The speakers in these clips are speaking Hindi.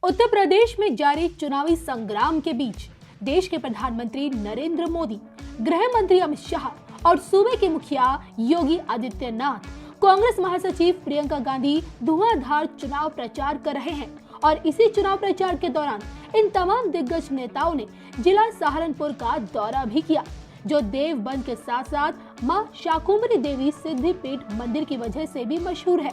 उत्तर प्रदेश में जारी चुनावी संग्राम के बीच देश के प्रधानमंत्री नरेंद्र मोदी, गृह मंत्री अमित शाह और सूबे के मुखिया योगी आदित्यनाथ, कांग्रेस महासचिव प्रियंका गांधी धुआंधार चुनाव प्रचार कर रहे हैं। और इसी चुनाव प्रचार के दौरान इन तमाम दिग्गज नेताओं ने जिला सहारनपुर का दौरा भी किया, जो देवबंद के साथ साथ मां शाकुंभरी देवी सिद्धपीठ मंदिर की वजह से भी मशहूर है।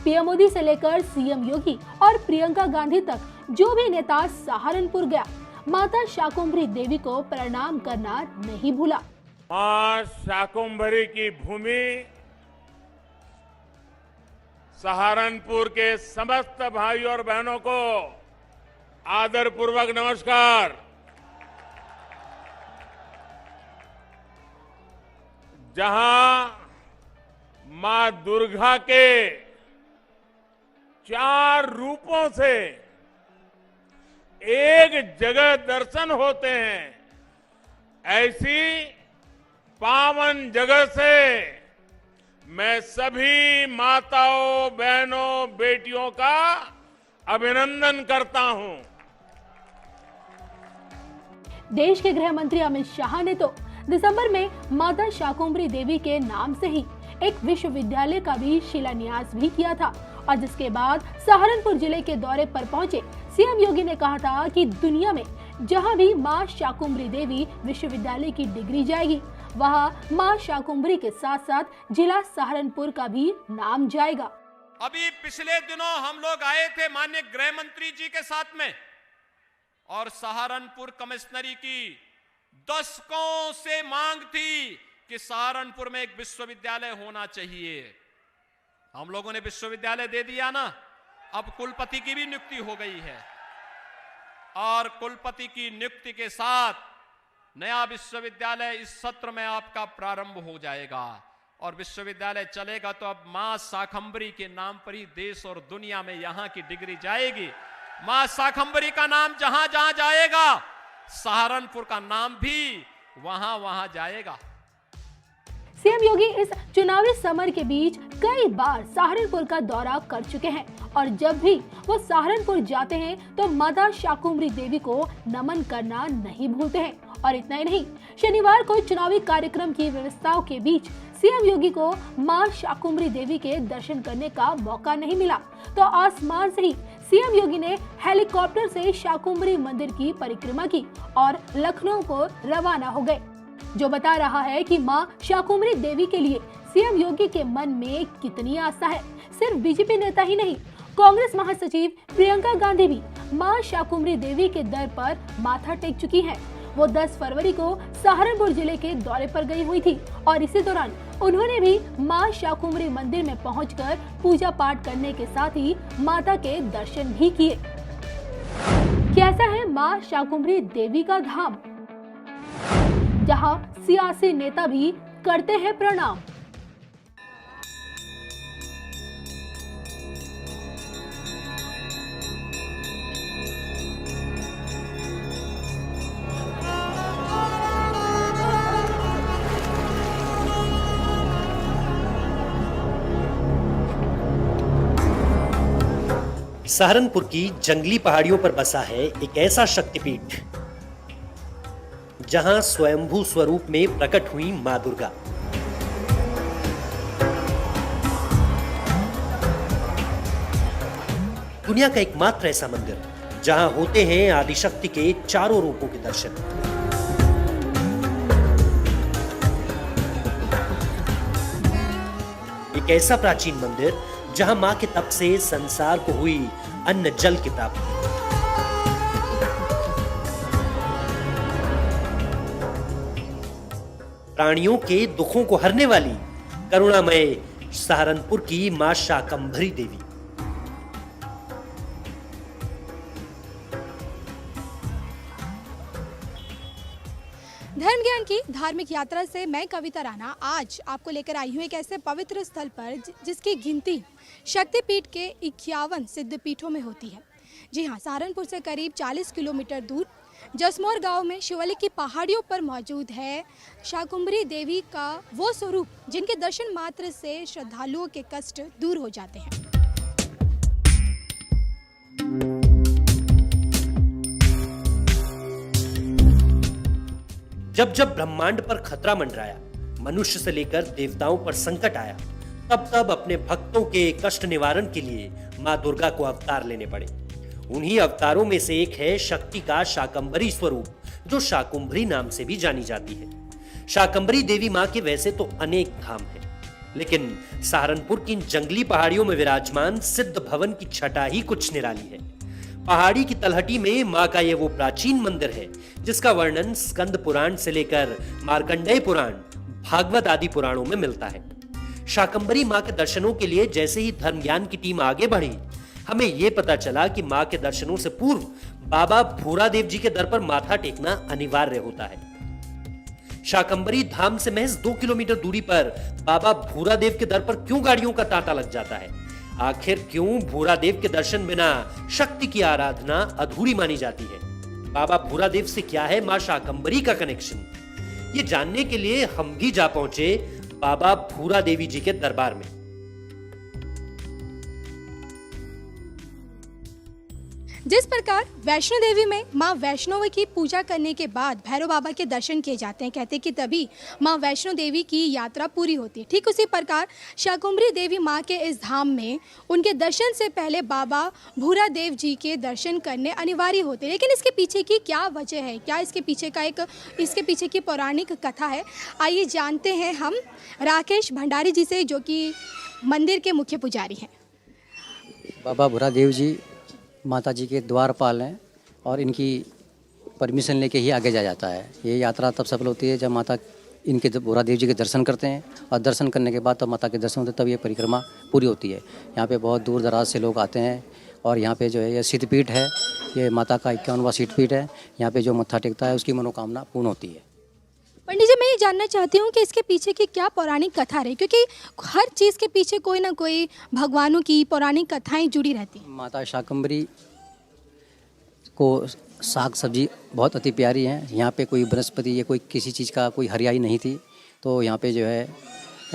पीएम मोदी से लेकर सीएम योगी और प्रियंका गांधी तक जो भी नेता सहारनपुर गया, माता शाकुंभरी देवी को प्रणाम करना नहीं भूला। मां शाकुंभरी की भूमि सहारनपुर के समस्त भाई और बहनों को आदर पूर्वक नमस्कार। जहां मां दुर्गा के 4 रूपों से एक जगह दर्शन होते हैं, ऐसी पावन जगह से मैं सभी माताओं, बहनों, बेटियों का अभिनंदन करता हूं। देश के गृह मंत्री अमित शाह ने तो दिसंबर में माता शाकुंभरी देवी के नाम से ही एक विश्वविद्यालय का भी शिलान्यास भी किया था। और जिसके बाद सहारनपुर जिले के दौरे पर पहुंचे सीएम योगी ने कहा था कि दुनिया में जहां भी मां शाकुंभरी देवी विश्वविद्यालय की डिग्री जाएगी, वहां मां शाकुंभरी के साथ साथ जिला सहारनपुर का भी नाम जाएगा। अभी पिछले दिनों हम लोग आए थे माननीय गृह मंत्री जी के साथ में, और सहारनपुर कमिश्नरी की दशकों से मांग थी कि सहारनपुर में एक विश्वविद्यालय होना चाहिए। हम लोगों ने विश्वविद्यालय दे दिया ना, अब कुलपति की भी नियुक्ति हो गई है, और कुलपति की नियुक्ति के साथ नया विश्वविद्यालय इस सत्र में आपका प्रारंभ हो जाएगा। और विश्वविद्यालय चलेगा तो अब मां शाकंभरी के नाम पर ही देश और दुनिया में यहां की डिग्री जाएगी। मां शाकंभरी का नाम जहां जहां जाएगा, सहारनपुर का नाम भी वहां वहां जाएगा। सीएम योगी इस चुनावी समर के बीच कई बार सहारनपुर का दौरा कर चुके हैं, और जब भी वो सहारनपुर जाते हैं तो माता शाकुंभरी देवी को नमन करना नहीं भूलते हैं। और इतना ही नहीं, शनिवार को चुनावी कार्यक्रम की व्यवस्थाओं के बीच सीएम योगी को मां शाकुंभरी देवी के दर्शन करने का मौका नहीं मिला, तो आसमान से ही सीएम योगी ने हेलीकॉप्टर से शाकुंभरी मंदिर की परिक्रमा की और लखनऊ को रवाना हो गए, जो बता रहा है कि मां शाकुंभरी देवी के लिए सीएम योगी के मन में कितनी आस्था है। सिर्फ बीजेपी नेता ही नहीं, कांग्रेस महासचिव प्रियंका गांधी भी मां शाकुंभरी देवी के दर पर माथा टेक चुकी हैं। वो 10 फरवरी को सहारनपुर जिले के दौरे पर गई हुई थी, और इसी दौरान उन्होंने भी मां शाकुंभरी मंदिर में पहुंचकर पूजा पाठ करने के साथ ही माता के दर्शन भी किए। कैसा है मां शाकुंभरी देवी का धाम, जहां सियासी नेता भी करते हैं प्रणाम। सहारनपुर की जंगली पहाड़ियों पर बसा है एक ऐसा शक्तिपीठ जहां स्वयंभू स्वरूप में प्रकट हुई मां दुर्गा। दुनिया का एकमात्र ऐसा मंदिर जहां होते हैं आदिशक्ति के 4 रूपों के दर्शन। एक ऐसा प्राचीन मंदिर जहां मां के तप से संसार को हुई अन्न जल की प्राप्ति। प्राणियों के दुखों को हरने वाली करुणामय सहारनपुर की मां शाकंभरी देवी। धर्म ज्ञान की धार्मिक यात्रा से मैं कविता राणा आज आपको लेकर आई हूँ एक ऐसे पवित्र स्थल पर जिसकी गिनती शक्तिपीठ के 51 सिद्धपीठों में होती है। जी हाँ, सहारनपुर से करीब 40 किलोमीटर दूर जसमौर गांव में शिवालिक की पहाड़ियों पर मौजूद है शाकुंभरी देवी का वो स्वरूप जिनके दर्शन मात्र से श्रद्धालुओं के कष्ट दूर हो जाते हैं। जब जब ब्रह्मांड पर खतरा मंडराया, मनुष्य से लेकर देवताओं पर संकट आया, तब तब अपने भक्तों के कष्ट निवारण के लिए मां दुर्गा को अवतार लेने पड़े। उन्हीं अवतारों में से एक है शक्ति का शाकंभरी स्वरूप, जो शाकुंभरी नाम से भी जानी जाती है। शाकंभरी देवी मां के वैसे तो अनेक धाम हैं, लेकिन सहारनपुर की इन जंगली पहाड़ियों में विराजमान सिद्ध भवन की छटा ही कुछ निराली है। पहाड़ी की तलहटी में मां का ये वो प्राचीन मंदिर है जिसका वर्णन स्कंद पुराण से लेकर मार्कंडेय पुराण, भागवत आदि पुराणों में मिलता है। शाकंभरी मां के दर्शनों के लिए जैसे ही धर्म ज्ञान की टीम आगे बढ़ी, हमें यह पता चला कि मां के दर्शनों से पूर्व बाबा भूरादेव जी के दर पर माथा टेकना अनिवार्य होता है। शाकंभरी धाम से महज 2 किलोमीटर दूरी पर बाबा भूरादेव के दर पर क्यों गाड़ियों का तांता लग जाता है? आखिर क्यों भूरादेव के दर्शन बिना शक्ति की आराधना अधूरी मानी जाती है? बाबा भूरादेव से क्या है मां शाकंभरी का कनेक्शन? ये जानने के लिए हम भी जा पहुंचे बाबा भूरा देवी जी के दरबार में। जिस प्रकार वैष्णो देवी में मां वैष्णो की पूजा करने के बाद भैरव बाबा के दर्शन किए जाते हैं, कहते हैं कि तभी मां वैष्णो देवी की यात्रा पूरी होती है। ठीक उसी प्रकार शाकुंभरी देवी मां के इस धाम में उनके दर्शन से पहले बाबा भूरा देव जी के दर्शन करने अनिवार्य होते हैं। लेकिन इसके पीछे की क्या वजह है, क्या इसके पीछे की पौराणिक कथा है? आइए जानते हैं हम राकेश भंडारी जी से, जो कि मंदिर के मुख्य पुजारी हैं। बाबा भूरा देव जी माता जी के द्वारपाल हैं और इनकी परमिशन लेके ही आगे जाया जाता है। ये यात्रा तब सफल होती है जब माता इनके भूरा देव जी के दर्शन करते हैं, और दर्शन करने के बाद तब माता के दर्शन होते हैं, तब ये परिक्रमा पूरी होती है। यहाँ पे बहुत दूर दराज से लोग आते हैं और यहाँ पे जो है ये सिद्धपीठ है, ये माता का 51वां सिद्धपीठ है। यहाँ पे जो मत्था टेकता है उसकी मनोकामना पूर्ण होती है। पंडित जी, मैं ये जानना चाहती हूँ कि इसके पीछे की क्या पौराणिक कथा रही, क्योंकि हर चीज़ के पीछे कोई ना कोई भगवानों की पौराणिक कथाएं जुड़ी रहती हैं। माता शाकंभरी को साग सब्जी बहुत अति प्यारी हैं। यहाँ पे कोई वनस्पति या कोई किसी चीज़ का कोई हरियाली नहीं थी, तो यहाँ पे जो है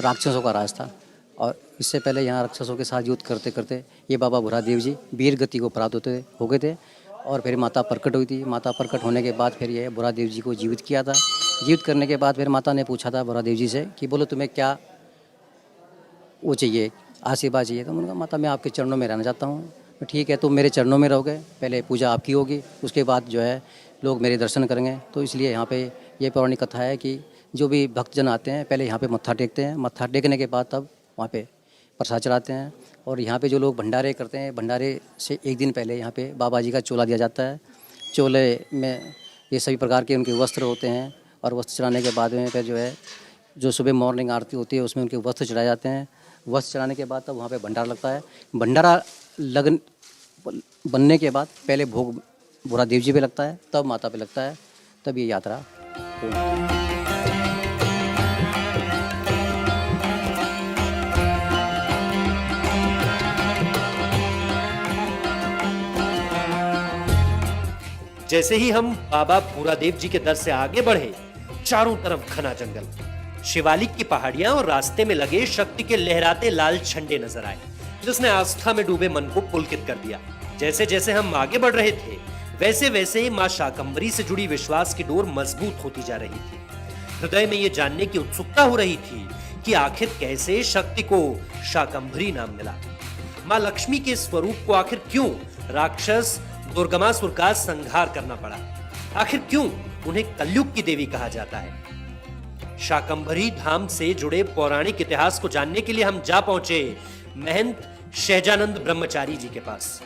राक्षसों का राज था। और इससे पहले यहाँ राक्षसों के साथ युद्ध करते करते ये बाबा भूरा देव जी वीर गति को प्राप्त हो गए थे, और फिर माता प्रकट हुई थी। माता प्रकट होने के बाद फिर ये भूरा देव जी को जीवित किया था। जीवित करने के बाद फिर माता ने पूछा था भूरा देव जी से कि बोलो तुम्हें क्या वो चाहिए, आशीर्वाद चाहिए? तो उन्होंने कहा माता मैं आपके चरणों में रहना चाहता हूँ। ठीक है, तुम मेरे चरणों में रहोगे, पहले पूजा आपकी होगी, उसके बाद जो है लोग मेरे दर्शन करेंगे। तो इसलिए यहाँ पे ये पौराणिक कथा है कि जो भी भक्तजन आते हैं पहले यहाँ पे मत्था टेकते हैं, मत्था टेकने के बाद तब वहाँ पे प्रसाद चढ़ाते हैं। और यहाँ पे जो लोग भंडारे करते हैं, भंडारे से एक दिन पहले यहाँ पे बाबा जी का चोला दिया जाता है। चोले में ये सभी प्रकार के उनके वस्त्र होते हैं, और वस्त्र चढ़ाने के बाद में फिर जो है जो सुबह मॉर्निंग आरती होती है उसमें उनके वस्त्र चढ़ाए जाते हैं। वस्त्र चढ़ाने के बाद तब वहाँ पे भंडारा लगता है। भंडारा बनने के बाद पहले भोग भूरा देव जी पे लगता है, तब माता पे लगता है, तब ये यात्रा पूर्ण होती है। जैसे ही हम बाबा भूरा देव जी के दर से आगे बढ़े, चारों तरफ घना जंगल, शिवालिक की पहाड़ियां और रास्ते में लगे शक्ति के लहराते लाल झंडे नजर आए, जिसने आस्था में डूबे मन को पुलकित कर दिया। जैसे जैसे हम आगे बढ़ रहे थे, वैसे वैसे मां शाकंभरी से जुड़ी विश्वास की डोर मजबूत होती जा रही थी। हृदय में ये जानने की उत्सुकता हो रही थी कि आखिर कैसे शक्ति को शाकंभरी नाम मिला। मां लक्ष्मी के स्वरूप को आखिर क्यों राक्षस दुर्गमासुर का संहार करना पड़ा? आखिर क्यों उन्हें कलयुग की देवी कहा जाता है? शाकंभरी धाम से जुड़े पौराणिक इतिहास को जानने के लिए हम जा पहुंचे महंत शहजानंद ब्रह्मचारी जी के पास।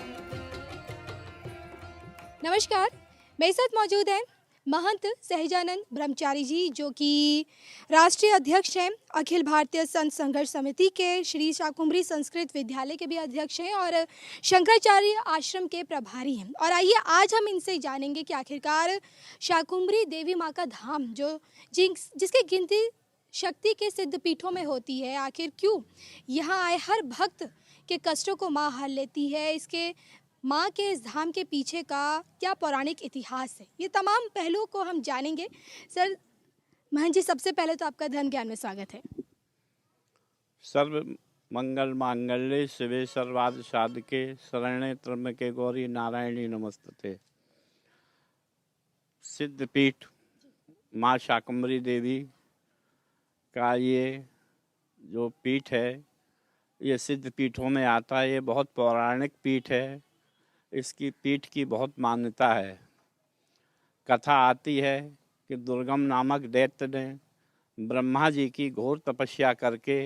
नमस्कार, मेरे साथ मौजूद हैं महंत सहजानंद ब्रह्मचारी जी, जो कि राष्ट्रीय अध्यक्ष हैं अखिल भारतीय संत संघर्ष समिति के, श्री शाकुंभरी संस्कृत विद्यालय के भी अध्यक्ष हैं और शंकराचार्य आश्रम के प्रभारी हैं। और आइए आज हम इनसे जानेंगे कि आखिरकार शाकुंभरी देवी माँ का धाम जिसकी गिनती शक्ति के सिद्ध पीठों में होती है, आखिर क्यों यहाँ आए हर भक्त के कष्टों को माँ हल लेती है, इसके माँ के इस धाम के पीछे का क्या पौराणिक इतिहास है, ये तमाम पहलुओं को हम जानेंगे। सर महंत जी, सबसे पहले तो आपका धर्म ज्ञान में स्वागत है। सर्व मंगल मांगल्ये शिवे सर्वार्थ साधके शरण्ये त्र्यंबके गौरी नारायणी नमस्तुते। सिद्धपीठ माँ शाकंभरी देवी का ये जो पीठ है, ये सिद्ध पीठों में आता है। ये बहुत पौराणिक पीठ है। इसकी पीठ की बहुत मान्यता है। कथा आती है कि दुर्गम नामक दैत्य ने ब्रह्मा जी की घोर तपस्या करके,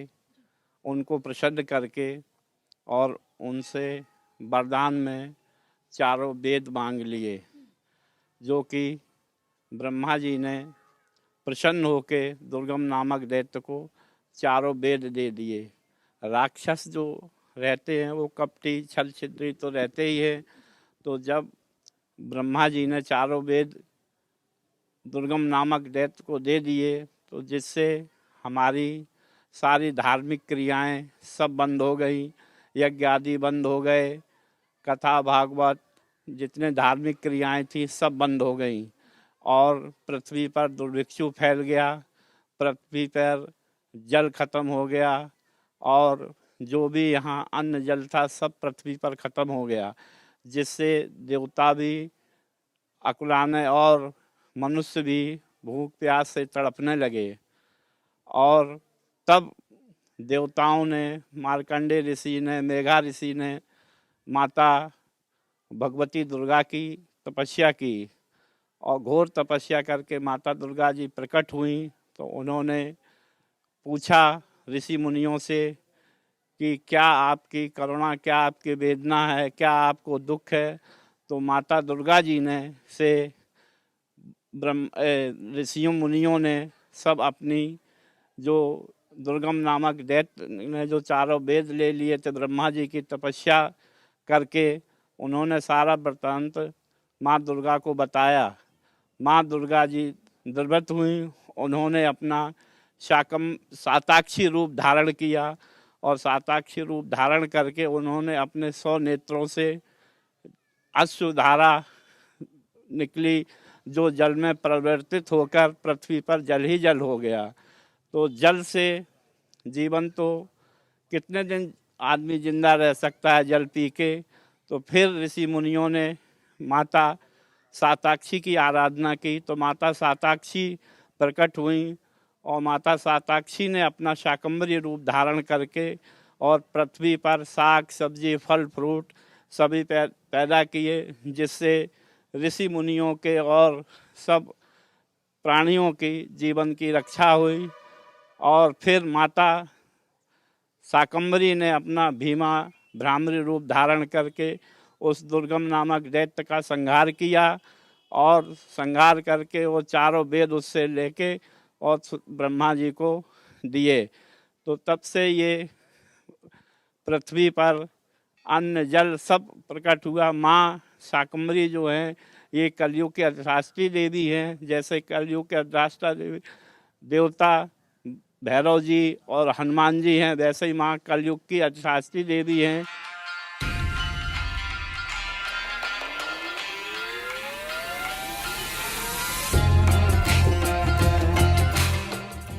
उनको प्रसन्न करके और उनसे वरदान में चारों वेद मांग लिए, जो कि ब्रह्मा जी ने प्रसन्न होके दुर्गम नामक दैत्य को चारों वेद दे दिए। राक्षस जो रहते हैं वो कपटी छल छिद्री तो रहते ही हैं। तो जब ब्रह्मा जी ने चारों वेद दुर्गम नामक दैत्य को दे दिए, तो जिससे हमारी सारी धार्मिक क्रियाएं सब बंद हो गई, यज्ञ आदि बंद हो गए, कथा भागवत जितने धार्मिक क्रियाएं थी सब बंद हो गई और पृथ्वी पर दुर्भिक्षु फैल गया। पृथ्वी पर जल खत्म हो गया और जो भी यहाँ अन्न जल था सब पृथ्वी पर खत्म हो गया, जिससे देवता भी अकुलाने और मनुष्य भी भूख प्यास से तड़पने लगे। और तब देवताओं ने, मार्कंडे ऋषि ने, मेघा ऋषि ने माता भगवती दुर्गा की तपस्या की और घोर तपस्या करके माता दुर्गा जी प्रकट हुई। तो उन्होंने पूछा ऋषि मुनियों से कि क्या आपकी करुणा, क्या आपकी वेदना है, क्या आपको दुख है। तो माता दुर्गा जी ने से ऋषियों मुनियों ने सब अपनी जो दुर्गम नामक दैत्य ने जो चारों वेद ले लिए थे ब्रह्मा जी की तपस्या करके, उन्होंने सारा वृत्तांत माँ दुर्गा को बताया। माँ दुर्गा जी द्रवत हुई। उन्होंने अपना साताक्षी रूप धारण किया और साताक्षी रूप धारण करके उन्होंने अपने 100 नेत्रों से अश्रुधारा निकली, जो जल में परिवर्तित होकर पृथ्वी पर जल ही जल हो गया। तो जल से जीवन तो कितने दिन आदमी जिंदा रह सकता है जल पी के। तो फिर ऋषि मुनियों ने माता साताक्षी की आराधना की। तो माता साताक्षी प्रकट हुई और माता साताक्षी ने अपना शाकंभरी रूप धारण करके और पृथ्वी पर साग सब्जी फल फ्रूट सभी पैदा किए, जिससे ऋषि मुनियों के और सब प्राणियों की जीवन की रक्षा हुई। और फिर माता शाकंभरी ने अपना भीमा भ्रामरी रूप धारण करके उस दुर्गम नामक दैत्य का संहार किया और संहार करके वो चारों वेद उससे लेके और ब्रह्मा जी को दिए। तो तब से ये पृथ्वी पर अन्न जल सब प्रकट हुआ। माँ शाकंभरी जो हैं ये कलयुग के अधिष्ठात्री देवी हैं। जैसे कलयुग के अधिष्ठात्री देवता भैरव जी और हनुमान जी हैं, वैसे ही माँ कलयुग की अधिष्ठात्री देवी हैं।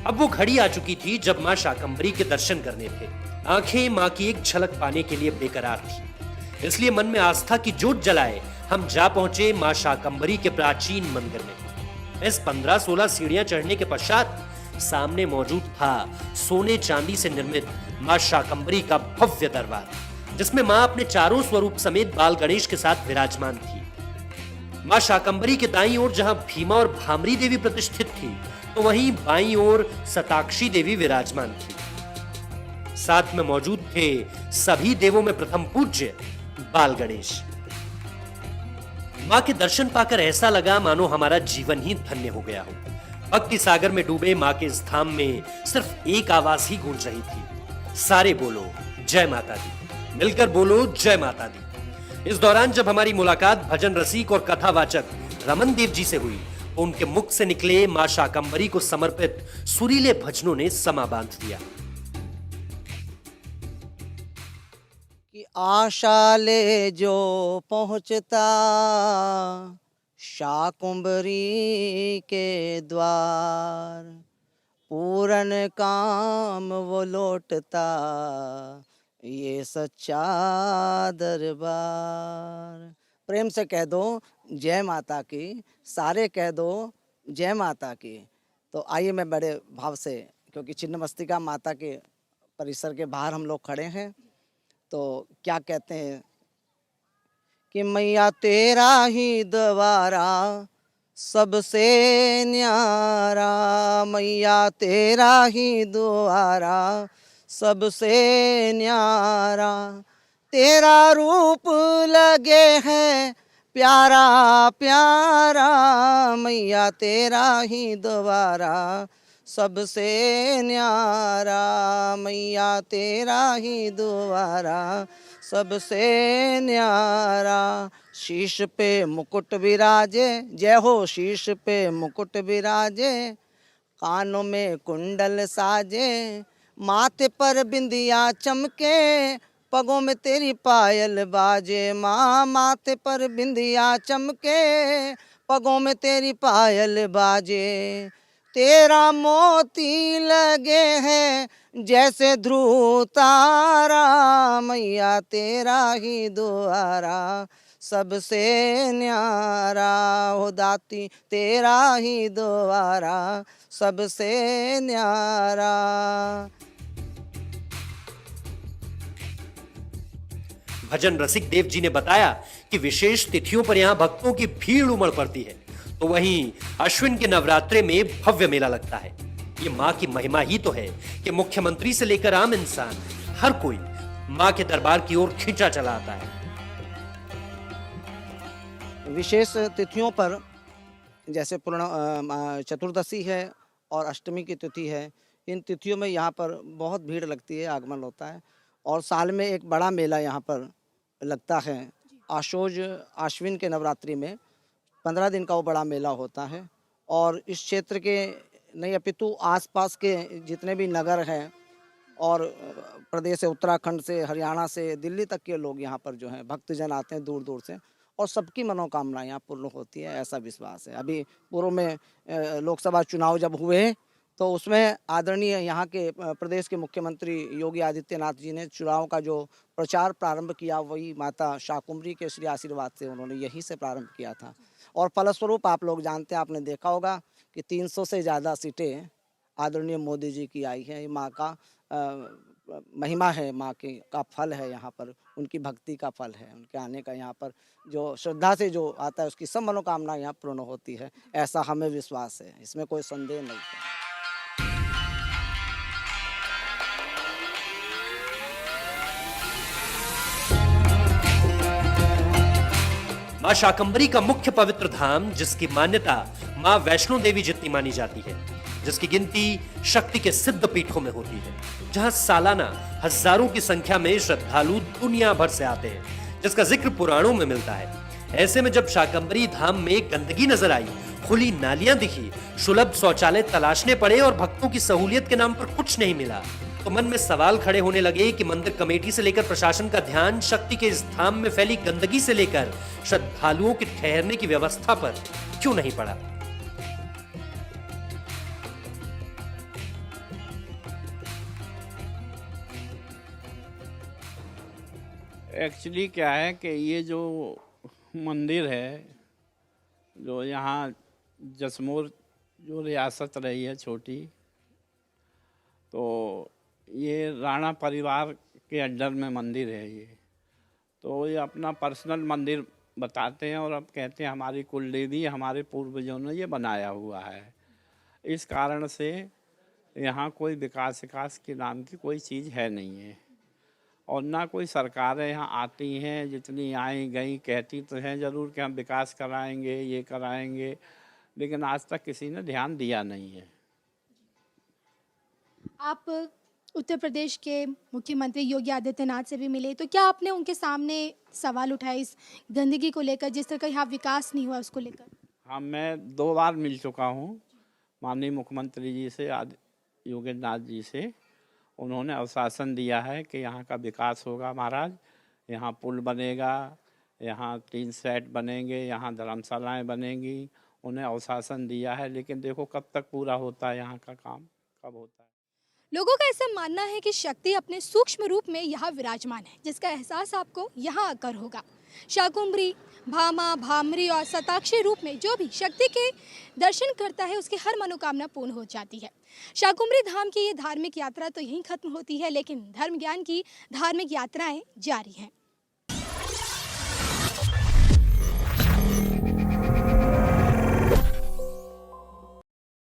अब वो घड़ी आ चुकी थी जब मां शाकंभरी के दर्शन करने थे। आंखें मां की एक झलक पाने के लिए बेकरार थी, इसलिए मन में आस्था की ज्योत जलाए हम जा पहुंचे मां शाकंभरी के प्राचीन मंदिर में। इस 15-16 सीढ़ियां चढ़ने के पश्चात सामने मौजूद था सोने चांदी से निर्मित मां शाकंभरी का भव्य दरबार, जिसमें मां अपने चारों स्वरूप समेत बाल गणेश के साथ विराजमान थी। मां शाकंभरी के दाईं ओर जहां भीमा और भामरी देवी प्रतिष्ठित थी, तो वहीं बाईं ओर सताक्षी देवी विराजमान थी। साथ में मौजूद थे सभी देवों में प्रथम पूज्य बाल गणेश। मां के दर्शन पाकर ऐसा लगा मानो हमारा जीवन ही धन्य हो गया हो। भक्ति सागर में डूबे मां के इस धाम में सिर्फ एक आवाज ही गूंज रही थी, सारे बोलो जय माता दी, मिलकर बोलो जय माता दी। इस दौरान जब हमारी मुलाकात भजन रसिक और कथावाचक रमन देव जी से हुई, उनके मुख से निकले मां शाकंभरी को समर्पित सुरीले भजनों ने समा बांध दिया। कि आशा ले जो पहुंचता शाकंभरी के द्वार, पूरन काम वो लौटता ये सच्चा दरबार। प्रेम से कह दो जय माता की, सारे कह दो जय माता की। तो आइए मैं बड़े भाव से, क्योंकि छिन्नमस्तिका माता के परिसर के बाहर हम लोग खड़े हैं, तो क्या कहते हैं कि मैया तेरा ही द्वारा सबसे न्यारा, मैया तेरा ही द्वारा सबसे न्यारा, तेरा रूप लगे है प्यारा प्यारा, मैया तेरा ही द्वारा सबसे न्यारा, मैया तेरा ही द्वारा सबसे न्यारा। शीश पे मुकुट विराजे, जय हो, शीश पे मुकुट विराजे, कानों में कुंडल साजे, माथे पर बिंदिया चमके, पगों में तेरी पायल बाजे माँ, माथे पर बिंदिया चमके, पगों में तेरी पायल बाजे, तेरा मोती लगे हैं जैसे ध्रुव तारा, मैया तेरा ही द्वारा सबसे न्यारा, हो दाती तेरा ही द्वारा सबसे न्यारा। भजन रसिक देव जी ने बताया कि विशेष तिथियों पर यहाँ भक्तों की भीड़ उमड़ पड़ती है, तो वहीं अश्विन के नवरात्रे में भव्य मेला लगता है। ये माँ की महिमा ही तो है कि मुख्यमंत्री से लेकर आम इंसान हर कोई माँ के दरबार की ओर खींचा चला आता है। विशेष तिथियों पर जैसे पूर्ण चतुर्दशी है और अष्टमी की तिथि है, इन तिथियों में यहाँ पर बहुत भीड़ लगती है, आगमन होता है, और साल में एक बड़ा मेला यहाँ पर लगता है। आश्विन के नवरात्रि में 15 दिन का वो बड़ा मेला होता है, और इस क्षेत्र के नहीं अपितु आसपास के जितने भी नगर हैं और प्रदेश से, उत्तराखंड से, हरियाणा से, दिल्ली तक के लोग यहाँ पर जो हैं भक्तजन आते हैं दूर दूर से, और सबकी मनोकामनाएं यहाँ पूर्ण होती है, ऐसा विश्वास है। अभी पूर्व में लोकसभा चुनाव जब हुए तो उसमें आदरणीय यहाँ के प्रदेश के मुख्यमंत्री योगी आदित्यनाथ जी ने चुनाव का जो प्रचार प्रारंभ किया, वही माता शाकुंभरी के श्री आशीर्वाद से उन्होंने यहीं से प्रारंभ किया था, और फलस्वरूप आप लोग जानते हैं, आपने देखा होगा कि 300 से ज़्यादा सीटें आदरणीय मोदी जी की आई हैं। ये माँ का महिमा है, माँ के का फल है, यहाँ पर उनकी भक्ति का फल है, उनके आने का यहाँ पर जो श्रद्धा से जो आता है उसकी सब मनोकामना यहाँ पूर्ण होती है, ऐसा हमें विश्वास है, इसमें कोई संदेह नहीं है। मां शाकंभरी का मुख्य पवित्र धाम, जिसकी मान्यता मां वैष्णो देवी जितनी मानी जाती है, जिसकी गिनती शक्ति के सिद्ध पीठों में होती है, जहां सालाना हजारों की संख्या में श्रद्धालु दुनिया भर से आते हैं, जिसका जिक्र पुराणों में मिलता है। ऐसे में जब शाकंभरी धाम में गंदगी नजर आई, खुली नालियां दिखी, सुलभ शौचालय तलाशने पड़े और भक्तों की सहूलियत के नाम पर कुछ नहीं मिला, तो मन में सवाल खड़े होने लगे कि मंदिर कमेटी से लेकर प्रशासन का ध्यान शक्ति के इस धाम में फैली गंदगी से लेकर श्रद्धालुओं के ठहरने की व्यवस्था पर क्यों नहीं पड़ा। एक्चुअली क्या है कि ये जो मंदिर है, जो यहाँ जसमोर जो रियासत रही है छोटी, तो ये राणा परिवार के अंडर में मंदिर है ये, तो ये अपना पर्सनल मंदिर बताते हैं और अब कहते हैं हमारी कुलदेवी, हमारे पूर्वजों ने ये बनाया हुआ है। इस कारण से यहाँ कोई विकास के नाम की कोई चीज़ है नहीं है, और ना कोई सरकारें यहाँ आती हैं, जितनी आई गई कहती तो हैं ज़रूर कि हम विकास कराएंगे, ये कराएंगे, लेकिन आज तक किसी ने ध्यान दिया नहीं है। आप उत्तर प्रदेश के मुख्यमंत्री योगी आदित्यनाथ से भी मिले, तो क्या आपने उनके सामने सवाल उठाए इस गंदगी को लेकर, जिस तरह का यहाँ विकास नहीं हुआ उसको लेकर? हाँ, मैं 2 बार मिल चुका हूँ माननीय मुख्यमंत्री जी से, योगी नाथ जी से। उन्होंने आश्वासन दिया है कि यहाँ का विकास होगा महाराज, यहाँ पुल बनेगा, यहाँ 3 सेट बनेंगे, यहाँ धर्मशालाएँ बनेंगी, उन्हें आश्वासन दिया है, लेकिन देखो कब तक पूरा होता है, यहाँ का काम कब होता है। लोगों का ऐसा मानना है कि शक्ति अपने सूक्ष्म रूप में यहाँ विराजमान है, जिसका एहसास आपको यहाँ आकर होगा। शाकुंभरी, भामा, भामरी और शताक्षी रूप में जो भी शक्ति के दर्शन करता है उसकी हर मनोकामना पूर्ण हो जाती है। शाकुंभरी धाम की ये धार्मिक यात्रा तो यहीं खत्म होती है, लेकिन धर्म ज्ञान की धार्मिक यात्राएं जारी हैं।